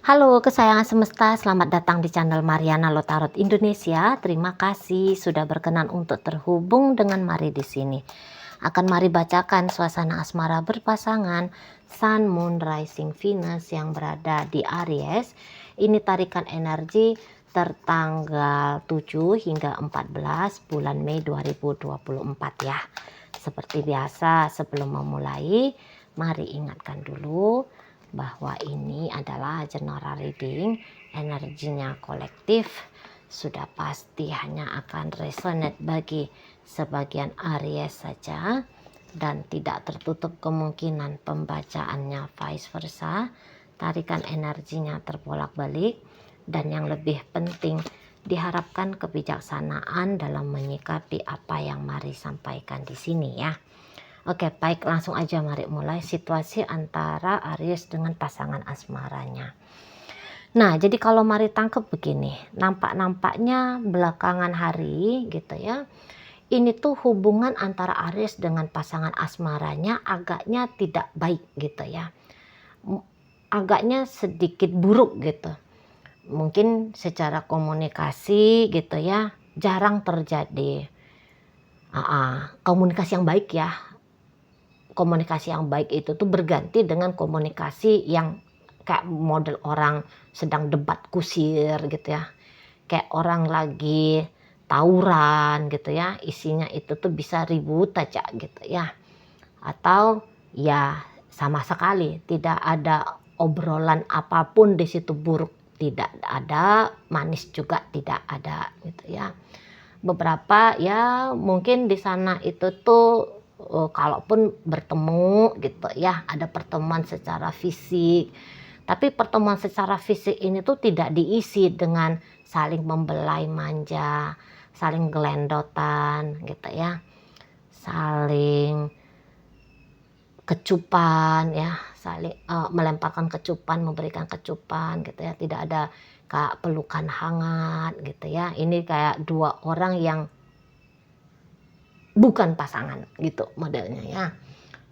Halo kesayangan semesta, selamat datang di channel Mariana Lotarot Indonesia. Terima kasih sudah berkenan untuk terhubung dengan Mari di sini. Akan Mari bacakan suasana asmara berpasangan Sun, Moon, Rising, Venus yang berada di Aries. Ini tarikan energi tertanggal 7 hingga 14 bulan Mei 2024 ya. Seperti biasa sebelum memulai, mari ingatkan dulu bahwa ini adalah general reading, energinya kolektif, sudah pasti hanya akan resonate bagi sebagian Aries saja dan tidak tertutup kemungkinan pembacaannya vice versa. Tarikan energinya terbolak-balik dan yang lebih penting diharapkan kebijaksanaan dalam menyikapi apa yang Mari sampaikan di sini ya. Oke, baik, langsung aja mari mulai situasi antara Aries dengan pasangan asmaranya. Nah, jadi kalau Mari tangkep begini, nampak-nampaknya belakangan hari gitu ya, ini tuh hubungan antara Aries dengan pasangan asmaranya agaknya tidak baik gitu ya. Agaknya sedikit buruk gitu. Mungkin secara komunikasi gitu ya, jarang terjadi komunikasi yang baik ya. Komunikasi yang baik itu tuh berganti dengan komunikasi yang kayak model orang sedang debat kusir gitu ya, kayak orang lagi tawuran gitu ya, isinya itu tuh bisa ribut aja gitu ya, atau ya sama sekali tidak ada obrolan apapun di situ, buruk tidak ada, manis juga tidak ada gitu ya. Beberapa ya mungkin di sana itu tuh kalaupun bertemu gitu ya, ada pertemuan secara fisik, tapi pertemuan secara fisik ini tuh tidak diisi dengan saling membelai manja, saling gelendotan gitu ya, saling kecupan ya, saling melemparkan kecupan, memberikan kecupan gitu ya, tidak ada kayak pelukan hangat gitu ya. Ini kayak dua orang yang bukan pasangan gitu modelnya ya,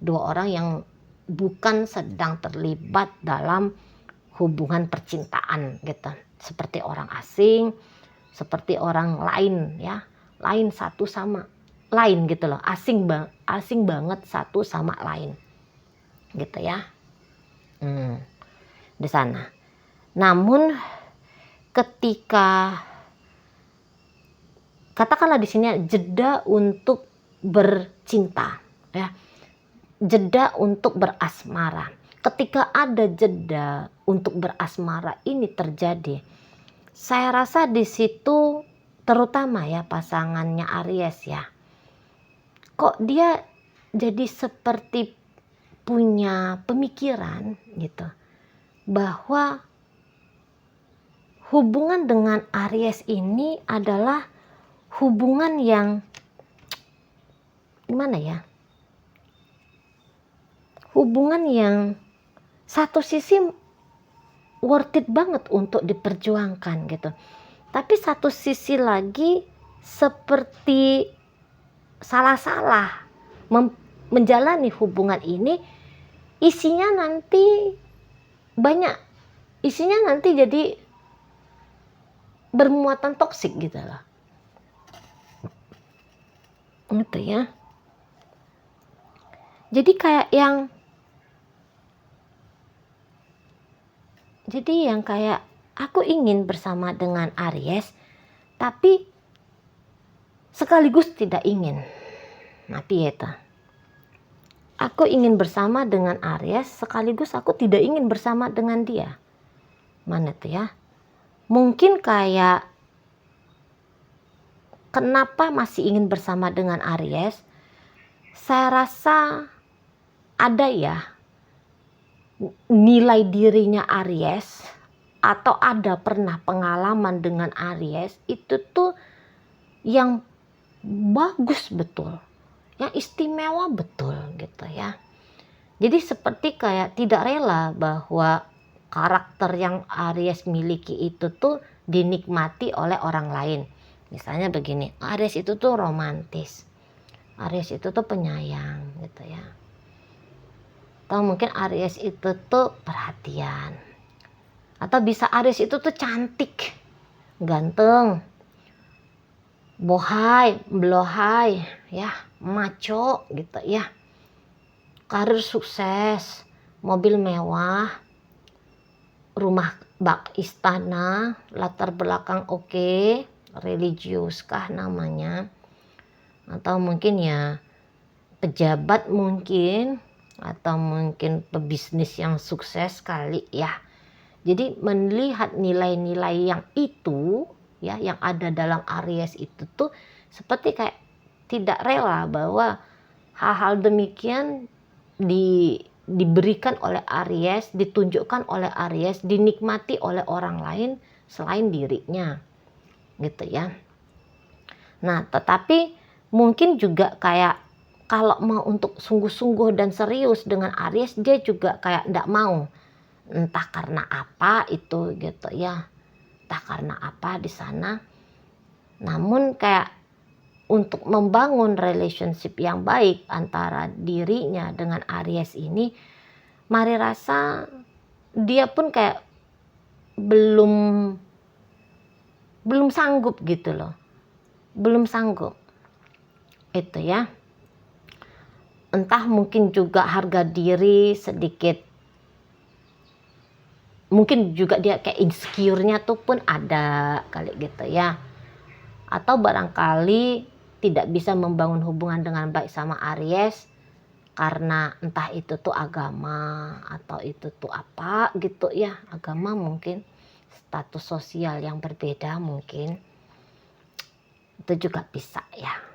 dua orang yang bukan sedang terlibat dalam hubungan percintaan gitu, seperti orang asing, seperti orang lain ya, lain satu sama lain gitu loh, asing banget satu sama lain gitu ya. Di sana. Namun ketika katakanlah di sini jeda untuk bercinta ya, jeda untuk berasmara. Ketika ada jeda untuk berasmara ini terjadi, saya rasa di situ terutama ya pasangannya Aries ya, kok dia jadi seperti punya pemikiran gitu bahwa hubungan dengan Aries ini adalah hubungan yang gimana ya, hubungan yang satu sisi worth it banget untuk diperjuangkan gitu, tapi satu sisi lagi seperti salah-salah menjalani hubungan ini, isinya nanti banyak, isinya nanti jadi bermuatan toksik gitu loh gitu ya. Jadi kayak yang kayak aku ingin bersama dengan Aries tapi sekaligus tidak ingin. Nah, pieta. Aku ingin bersama dengan Aries sekaligus aku tidak ingin bersama dengan dia. Mana tuh ya? Mungkin kayak kenapa masih ingin bersama dengan Aries? Saya rasa ada ya nilai dirinya Aries, atau ada pernah pengalaman dengan Aries itu tuh yang bagus betul, yang istimewa betul gitu ya. Jadi seperti kayak tidak rela bahwa karakter yang Aries miliki itu tuh dinikmati oleh orang lain. Misalnya begini, Aries itu tuh romantis, Aries itu tuh penyayang gitu ya, atau mungkin Aries itu tuh perhatian, Atau bisa Aries itu tuh cantik, ganteng, bohai, belohai, ya, maco gitu ya. Karir sukses, mobil mewah, rumah bak istana, latar belakang oke, religius kah namanya, atau mungkin ya pejabat mungkin, atau mungkin pebisnis yang sukses kali ya. Jadi melihat nilai-nilai yang itu ya, yang ada dalam Aries itu tuh seperti kayak tidak rela bahwa hal-hal demikian diberikan oleh Aries, ditunjukkan oleh Aries, dinikmati oleh orang lain selain dirinya gitu ya. Nah tetapi mungkin juga kayak kalau mau untuk sungguh-sungguh dan serius dengan Aries, dia juga kayak nggak mau, entah karena apa itu gitu ya, entah karena apa di sana. Namun kayak untuk membangun relationship yang baik antara dirinya dengan Aries ini, Mari rasa dia pun kayak belum sanggup gitu loh, belum sanggup itu ya. Entah mungkin juga harga diri sedikit, mungkin juga dia kayak insecure-nya tuh pun ada kali gitu ya. Atau barangkali tidak bisa membangun hubungan dengan baik sama Aries karena entah itu tuh agama atau itu tuh apa gitu ya, agama mungkin, status sosial yang berbeda mungkin, itu juga bisa ya.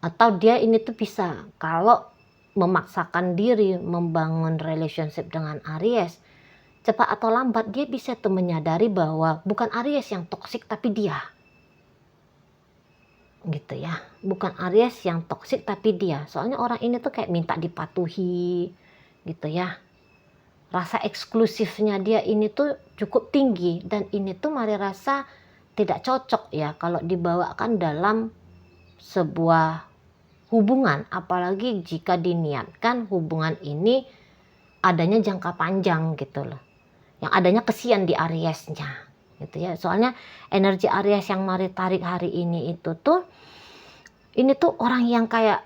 Atau dia ini tuh bisa kalau memaksakan diri membangun relationship dengan Aries, cepat atau lambat dia bisa tuh menyadari bahwa bukan Aries yang toksik tapi dia gitu ya, bukan Aries yang toksik tapi dia. Soalnya orang ini tuh kayak minta dipatuhi gitu ya, rasa eksklusifnya dia ini tuh cukup tinggi, dan ini tuh Mari rasa tidak cocok ya kalau dibawakan dalam sebuah hubungan, apalagi jika diniatkan hubungan ini adanya jangka panjang gitu loh, yang adanya kesian di Ariesnya gitu ya. Soalnya energi Aries yang Mari tarik hari ini itu tuh, ini tuh orang yang kayak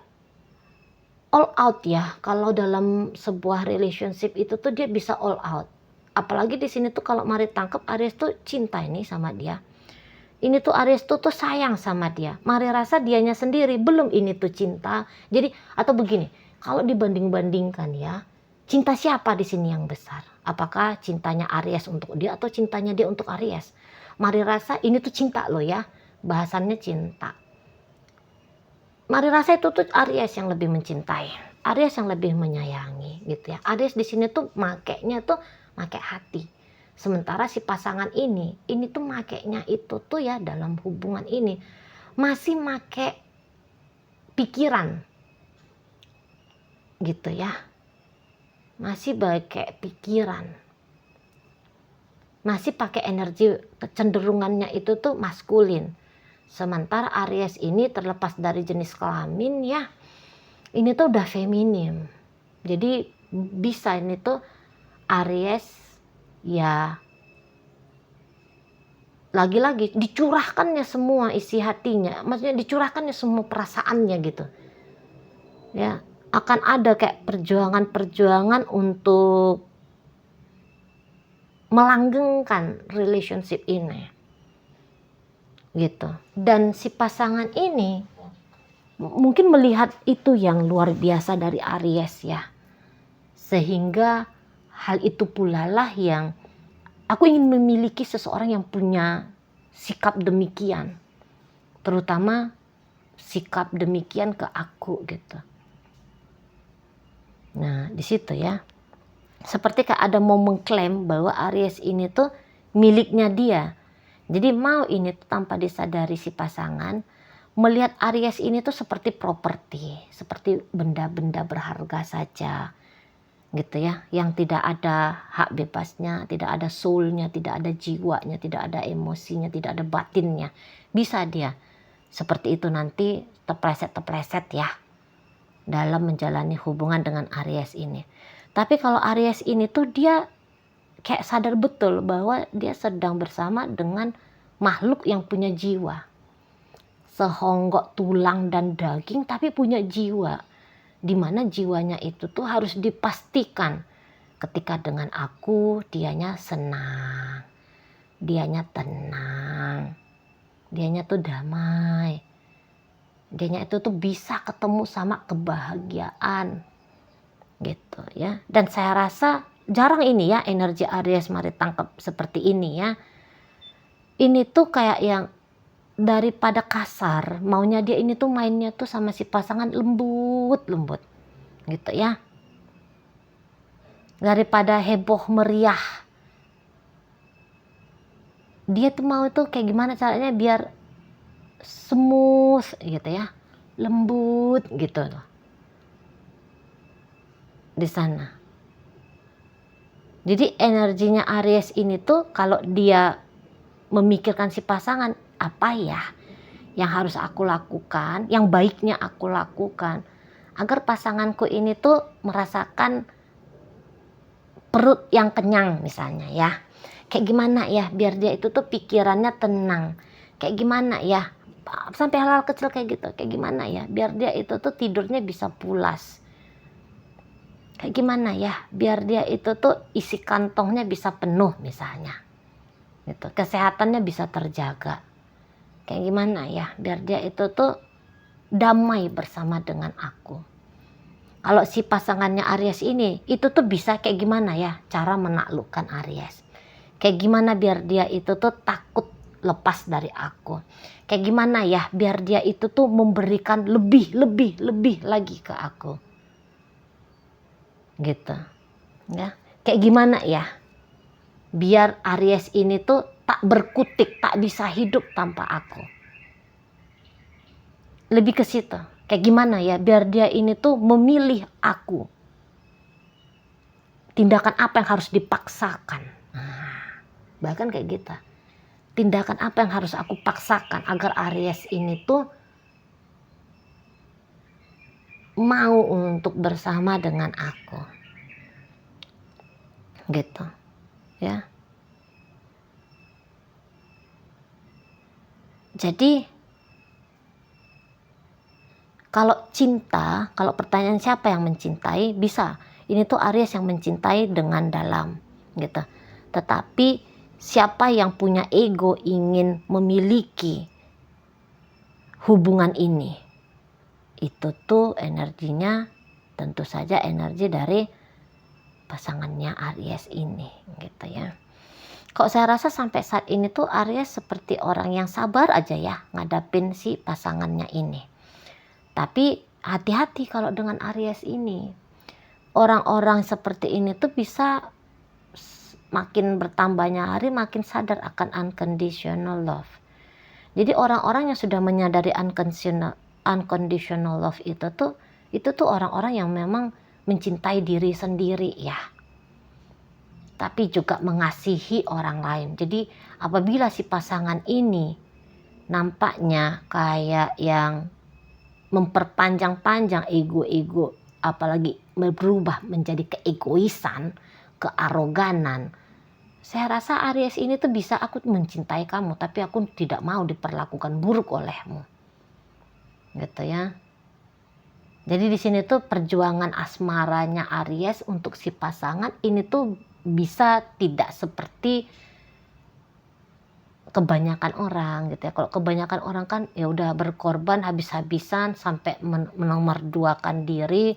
all out ya. Kalau dalam sebuah relationship itu tuh dia bisa all out. Apalagi di sini tuh kalau Mari tangkap Aries tuh cinta ini sama dia. Ini tuh Aries tuh sayang sama dia. Mari rasa dianya sendiri belum ini tuh cinta. Jadi atau begini, kalau dibanding-bandingkan ya, cinta siapa di sini yang besar? Apakah cintanya Aries untuk dia atau cintanya dia untuk Aries? Mari rasa ini tuh cinta loh ya. Bahasannya cinta. Mari rasa itu tuh Aries yang lebih mencintai, Aries yang lebih menyayangi gitu ya. Aries di sini tuh makainya tuh make hati. Sementara si pasangan ini tuh makainya itu tuh ya dalam hubungan ini masih make pikiran gitu ya. Masih pakai pikiran. Masih pakai energi, kecenderungannya itu tuh maskulin. Sementara Aries ini terlepas dari jenis kelamin ya, ini tuh udah feminim. Jadi bisa ini tuh Aries ya lagi-lagi dicurahkannya semua isi hatinya, maksudnya dicurahkannya semua perasaannya gitu ya. Akan ada kayak perjuangan-perjuangan untuk melanggengkan relationship ini gitu. Dan si pasangan ini mungkin melihat itu yang luar biasa dari Aries ya, sehingga hal itu pula lah yang aku ingin memiliki seseorang yang punya sikap demikian, terutama sikap demikian ke aku gitu. Nah di situ ya, seperti kayak ada mau mengklaim bahwa Aries ini tuh miliknya dia. Jadi mau ini tuh tanpa disadari si pasangan melihat Aries ini tuh seperti properti, seperti benda-benda berharga saja gitu ya, yang tidak ada hak bebasnya, tidak ada soulnya, tidak ada jiwanya, tidak ada emosinya, tidak ada batinnya. Bisa dia seperti itu nanti terpleset ya dalam menjalani hubungan dengan Aries ini. Tapi kalau Aries ini tuh dia kayak sadar betul bahwa dia sedang bersama dengan makhluk yang punya jiwa. Sehonggok tulang dan daging tapi punya jiwa. Dimana jiwanya itu tuh harus dipastikan ketika dengan aku dianya senang, dianya tenang, dianya tuh damai, dianya itu tuh bisa ketemu sama kebahagiaan gitu ya. Dan saya rasa jarang ini ya energi Aries Mari tangkap seperti ini ya. Ini tuh kayak yang daripada kasar, maunya dia ini tuh mainnya tuh sama si pasangan lembut gitu ya. Daripada heboh meriah, dia tuh mau tuh kayak gimana caranya biar smooth gitu ya, lembut gitu loh di sana. Jadi energinya Aries ini tuh kalau dia memikirkan si pasangan, apa ya yang harus aku lakukan, yang baiknya aku lakukan agar pasanganku ini tuh merasakan perut yang kenyang misalnya ya. Kayak gimana ya biar dia itu tuh pikirannya tenang. Kayak gimana ya sampai hal-hal kecil kayak gitu. Kayak gimana ya biar dia itu tuh tidurnya bisa pulas. Kayak gimana ya biar dia itu tuh isi kantongnya bisa penuh misalnya. Gitu. Kesehatannya bisa terjaga. Kayak gimana ya biar dia itu tuh damai bersama dengan aku. Kalau si pasangannya Aries ini itu tuh bisa kayak gimana ya cara menaklukkan Aries. Kayak gimana biar dia itu tuh takut lepas dari aku. Kayak gimana ya biar dia itu tuh memberikan lebih lagi ke aku. Gitu. Ya. Kayak gimana ya biar Aries ini tuh tak berkutik, tak bisa hidup tanpa aku. Lebih ke situ. Kayak gimana ya biar dia ini tuh memilih aku. Tindakan apa yang harus dipaksakan. Bahkan kayak gitu. Tindakan apa yang harus aku paksakan agar Aries ini tuh mau untuk bersama dengan aku. Gitu. Ya. Jadi kalau cinta, kalau pertanyaan siapa yang mencintai, bisa. Ini tuh Aries yang mencintai dengan dalam, gitu. Tetapi siapa yang punya ego ingin memiliki hubungan ini, itu tuh energinya tentu saja energi dari pasangannya Aries ini, gitu ya. Kok saya rasa sampai saat ini tuh Aries seperti orang yang sabar aja ya ngadapin si pasangannya ini. Tapi hati-hati kalau dengan Aries ini. Orang-orang seperti ini tuh bisa makin bertambahnya hari makin sadar akan unconditional love. Jadi orang-orang yang sudah menyadari unconditional love itu tuh orang-orang yang memang mencintai diri sendiri ya. Tapi juga mengasihi orang lain. Jadi apabila si pasangan ini nampaknya kayak yang memperpanjang ego-ego, apalagi berubah menjadi keegoisan, kearoganan, saya rasa Aries ini tuh bisa, aku mencintai kamu tapi aku tidak mau diperlakukan buruk olehmu, gitu ya. Jadi di sini tuh perjuangan asmaranya Aries untuk si pasangan ini tuh bisa tidak seperti kebanyakan orang gitu ya. Kalau kebanyakan orang kan ya udah berkorban habis-habisan sampai menomorduakan diri,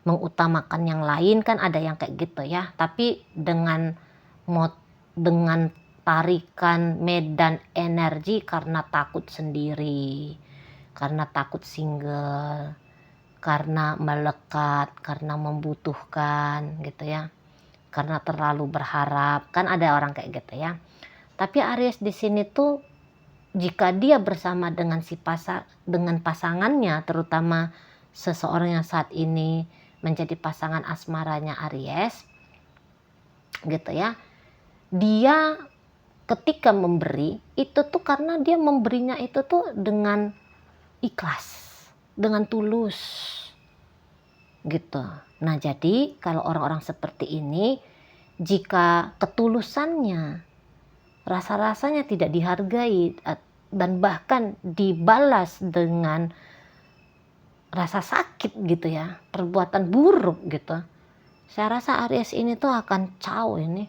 mengutamakan yang lain, kan ada yang kayak gitu ya. Tapi dengan tarikan medan energi karena takut sendiri, karena takut single, karena melekat, karena membutuhkan gitu ya, karena terlalu berharap, kan ada orang kayak gitu ya. Tapi Aries di sini tuh jika dia bersama dengan dengan pasangannya, terutama seseorang yang saat ini menjadi pasangan asmaranya Aries, gitu ya. Dia ketika memberi itu tuh karena dia memberinya itu tuh dengan ikhlas, dengan tulus, gitu. Nah, jadi kalau orang-orang seperti ini, jika ketulusannya, rasa-rasanya tidak dihargai dan bahkan dibalas dengan rasa sakit gitu ya, perbuatan buruk gitu. Saya rasa Aries ini tuh akan caw ini.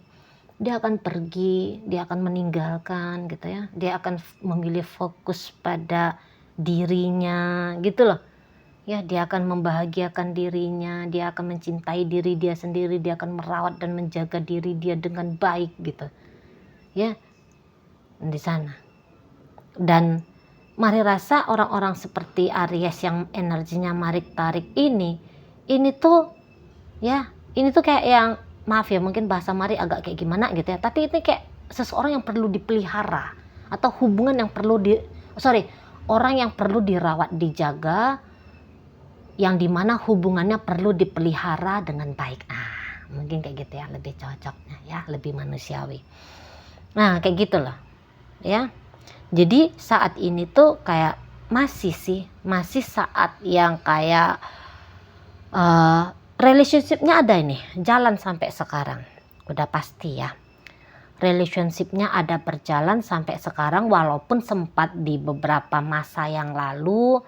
Dia akan pergi, dia akan meninggalkan gitu ya. Dia akan memilih fokus pada dirinya gitu loh. Ya, dia akan membahagiakan dirinya, dia akan mencintai diri dia sendiri, dia akan merawat dan menjaga diri dia dengan baik gitu. Ya, di sana. Dan mari rasa orang-orang seperti Aries yang energinya marik tarik ini tuh ya, ini tuh kayak yang, maaf ya mungkin bahasa Mari agak kayak gimana gitu ya, tapi ini kayak seseorang yang perlu dipelihara atau hubungan yang perlu orang yang perlu dirawat, dijaga, yang dimana hubungannya perlu dipelihara dengan baik. Mungkin kayak gitu ya, lebih cocoknya ya, lebih manusiawi. Nah, kayak gitu loh ya. Jadi saat ini tuh kayak masih saat yang kayak relationshipnya ada ini, jalan sampai sekarang. Udah pasti ya. Relationshipnya ada berjalan sampai sekarang, walaupun sempat di beberapa masa yang lalu,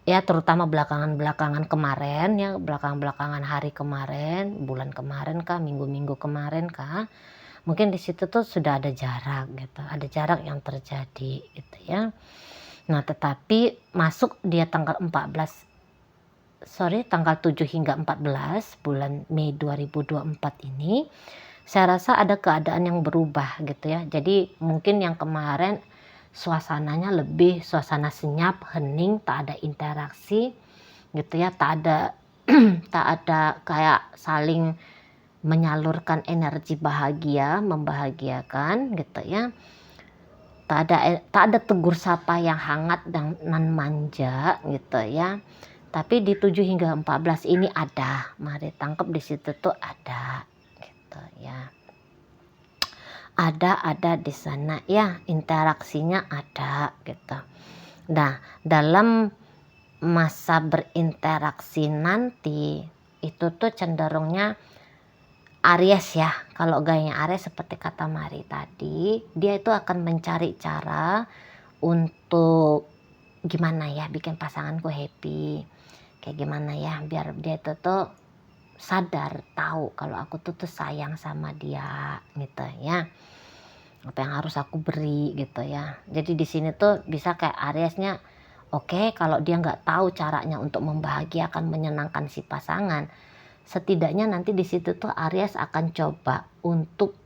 ya terutama belakangan-belakangan kemarin ya, belakangan-belakangan hari kemarin, bulan kemarin kah, minggu-minggu kemarin kah, mungkin di situ tuh sudah ada jarak gitu, ada jarak yang terjadi gitu ya. Nah, tetapi masuk dia tanggal 7 hingga 14 bulan Mei 2024 ini, saya rasa ada keadaan yang berubah gitu ya. Jadi mungkin yang kemarin suasananya lebih suasana senyap, hening, tak ada interaksi gitu ya, tak ada tak ada kayak saling menyalurkan energi bahagia, membahagiakan gitu ya. Tak ada tegur sapa yang hangat dan manja gitu ya. Tapi di 7 hingga 14 ini ada, mari tangkap di situ tuh ada gitu ya. Ada di sana ya, interaksinya ada gitu. Nah, dalam masa berinteraksi nanti itu tuh cenderungnya Aries ya, kalau gayanya Aries seperti kata Mari tadi, dia itu akan mencari cara untuk gimana ya bikin pasanganku happy, kayak gimana ya biar dia itu tuh sadar, tahu kalau aku tuh sayang sama dia gitu ya, apa yang harus aku beri gitu ya. Jadi di sini tuh bisa kayak Ariesnya, oke, kalau dia nggak tahu caranya untuk membahagiakan, menyenangkan si pasangan, setidaknya nanti di situ tuh Aries akan coba untuk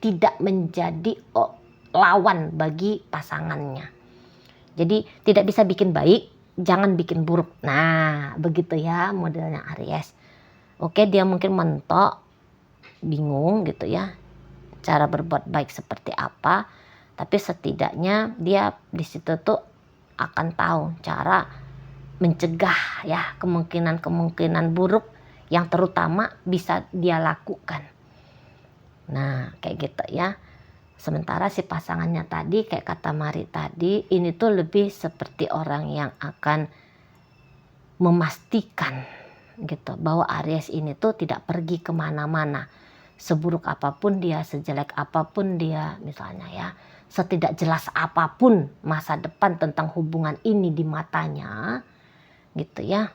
tidak menjadi lawan bagi pasangannya. Jadi tidak bisa bikin baik, jangan bikin buruk. Nah, begitu ya modelnya Aries. Oke, dia mungkin mentok, bingung gitu ya, cara berbuat baik seperti apa, tapi setidaknya dia di situ tuh akan tahu cara mencegah ya kemungkinan-kemungkinan buruk yang terutama bisa dia lakukan. Nah, kayak gitu ya. Sementara si pasangannya tadi, kayak kata Mari tadi, ini tuh lebih seperti orang yang akan memastikan gitu bahwa Aries ini tuh tidak pergi kemana-mana. Seburuk apapun dia, sejelek apapun dia misalnya ya, setidak jelas apapun masa depan tentang hubungan ini di matanya gitu ya.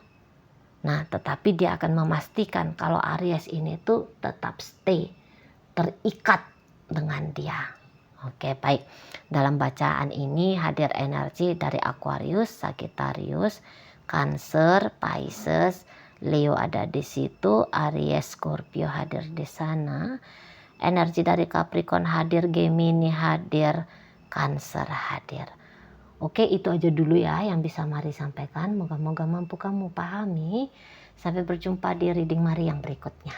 Nah, tetapi dia akan memastikan kalau Aries ini tuh tetap stay, terikat dengan dia. Oke, baik. Dalam bacaan ini hadir energi dari Aquarius, Sagittarius, Cancer, Pisces, Leo ada di situ, Aries, Scorpio hadir di sana. Energi dari Capricorn hadir, Gemini hadir, Cancer hadir. Oke, itu aja dulu ya yang bisa Mari sampaikan. Moga-moga mampu kamu pahami. Sampai berjumpa di reading Mari yang berikutnya.